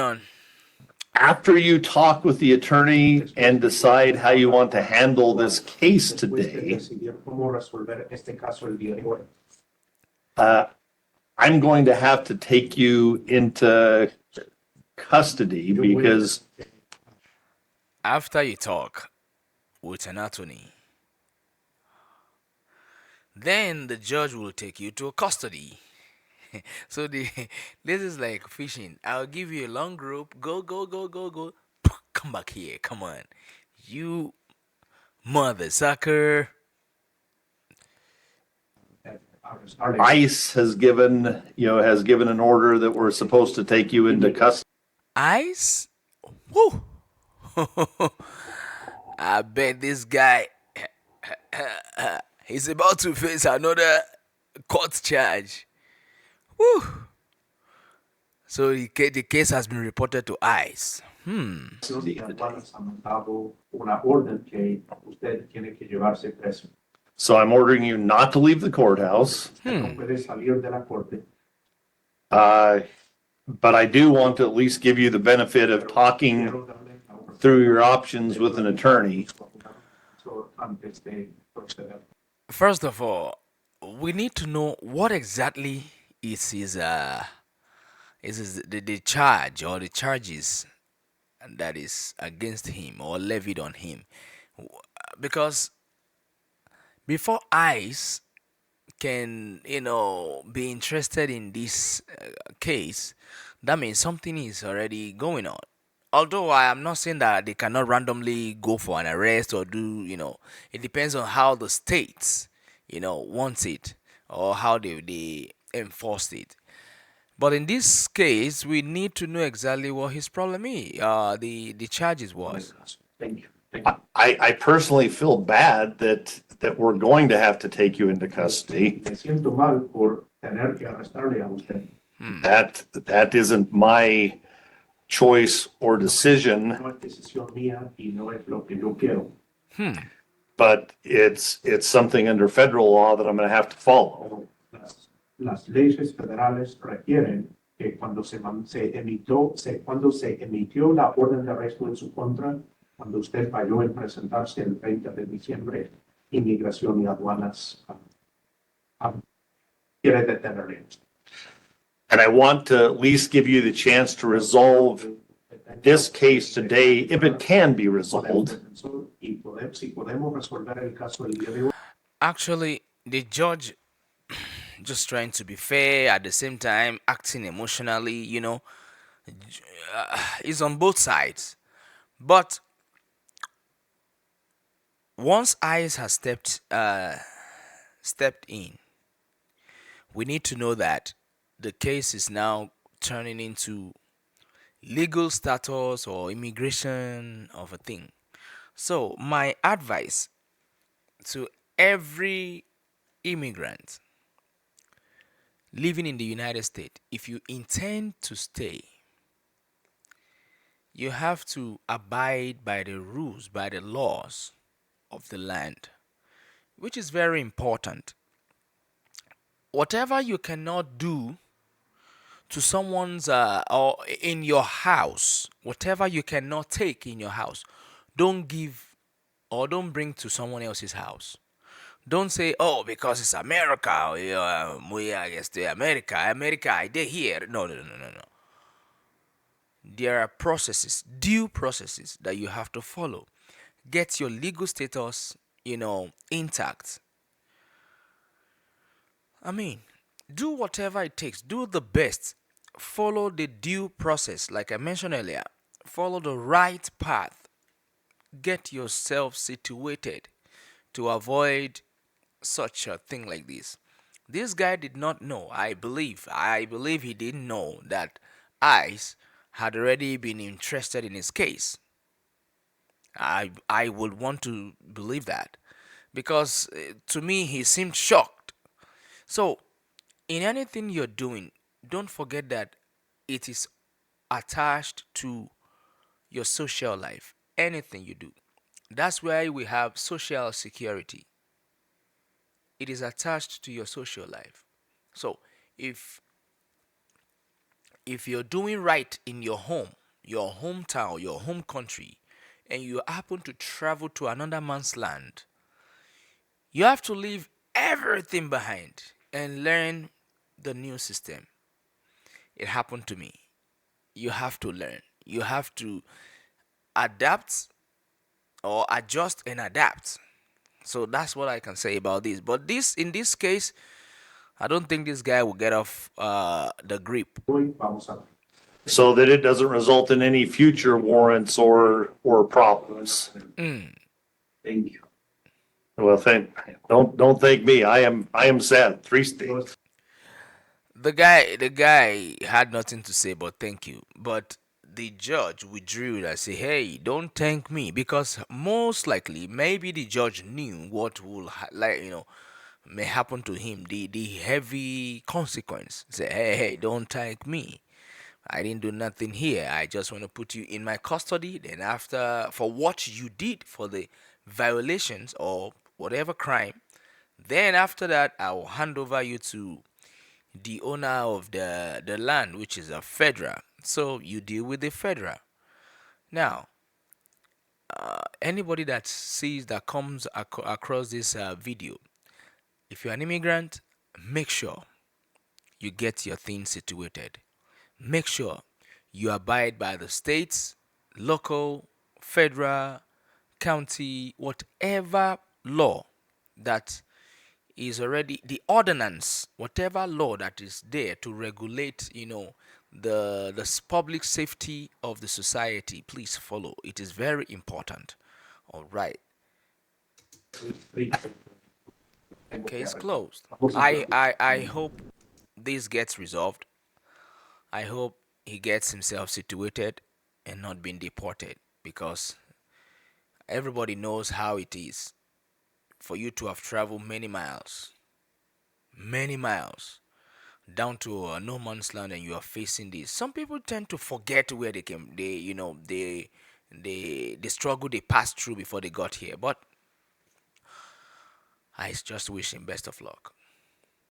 On. After you talk with the attorney and decide how you want to handle this case today, I'm going to have to take you into custody because After you talk with an attorney, then the judge will take you to custody. So this is like fishing. I'll give you a long rope. Go, go, go, go, go. Come back here. Come on. You mother sucker. ICE has given an order that we're supposed to take you into custody. Ice? Woo! I bet this guy he's about to face another court charge. Woo! So the case has been reported to ICE. So I'm ordering you not to leave the courthouse. But I do want to at least give you the benefit of talking through your options with an attorney. First of all, we need to know what exactly is the charge or the charges that is against him or levied on him, because before ICE can be interested in this case, that means something is already going on. Although I am not saying that they cannot randomly go for an arrest or do, it depends on how the states wants it, or how they enforce it. But in this case, we need to know exactly what his problem is. The charges was. I personally feel bad that we're going to have to take you into custody. That isn't my choice or decision, but it's something under federal law that I'm going to have to follow. Las leyes federales requieren que cuando cuando se emitió la orden de arresto en su contra, cuando usted falló en presentarse el 30 de diciembre, Inmigración y Aduanas quiere detenerle. And I want to at least give you the chance to resolve this case today, if it can be resolved. Actually, the judge just trying to be fair at the same time acting emotionally, is on both sides. But once ICE has stepped in, we need to know that the case is now turning into legal status or immigration of a thing. So my advice to every immigrant living in the United States, if you intend to stay, you have to abide by the rules, by the laws of the land, which is very important. Whatever you cannot do to someone's or in your house, whatever you cannot take in your house, don't give or don't bring to someone else's house. Don't say, oh, because it's America, we are against America, I did here. No, no, no, no, no, no. There are processes, due processes that you have to follow. Get your legal status, intact. I mean, do whatever it takes. Do the best. Follow the due process, like I mentioned earlier. Follow the right path. Get yourself situated to avoid such a thing like this. This guy did not know. I believe he didn't know that ICE had already been interested in his case. I would want to believe that, because to me he seemed shocked. So, in anything you're doing, don't forget that it is attached to your social life. Anything you do. That's why we have social security. It is attached to your social life. So, if if you're doing right in your home, your hometown, your home country, and you happen to travel to another man's land, you have to leave everything behind and learn the new system. It happened to me. You have to learn. You have to adapt or adjust and adapt. So that's what I can say about this. But this, in this case, I don't think this guy will get off the grip. Hoy vamos a So that it doesn't result in any future warrants or problems. Mm. Thank you. Well, don't thank me. I am sad. 3 states. The guy had nothing to say but thank you. But the judge withdrew and said, "Hey, don't thank me," because most likely, maybe the judge knew what will may happen to him, the heavy consequence. Say, "Hey, don't thank me. I didn't do nothing here. I just want to put you in my custody. Then after, for what you did, for the violations or whatever crime, then after that, I will hand over you to the owner of the land, which is a federal. So you deal with the federal." Now, anybody that sees that comes across this video, if you're an immigrant, make sure you get your things situated. Make sure you abide by the states, local, federal, county, whatever law that is already the ordinance, whatever law that is there to regulate, the public safety of the society. Please follow. It is very important. All right. Case closed. I hope this gets resolved. I hope he gets himself situated and not being deported, because everybody knows how it is for you to have traveled many miles down to no man's land, and you are facing this. Some people tend to forget where they came. The struggle they passed through before they got here. But I just wish him best of luck.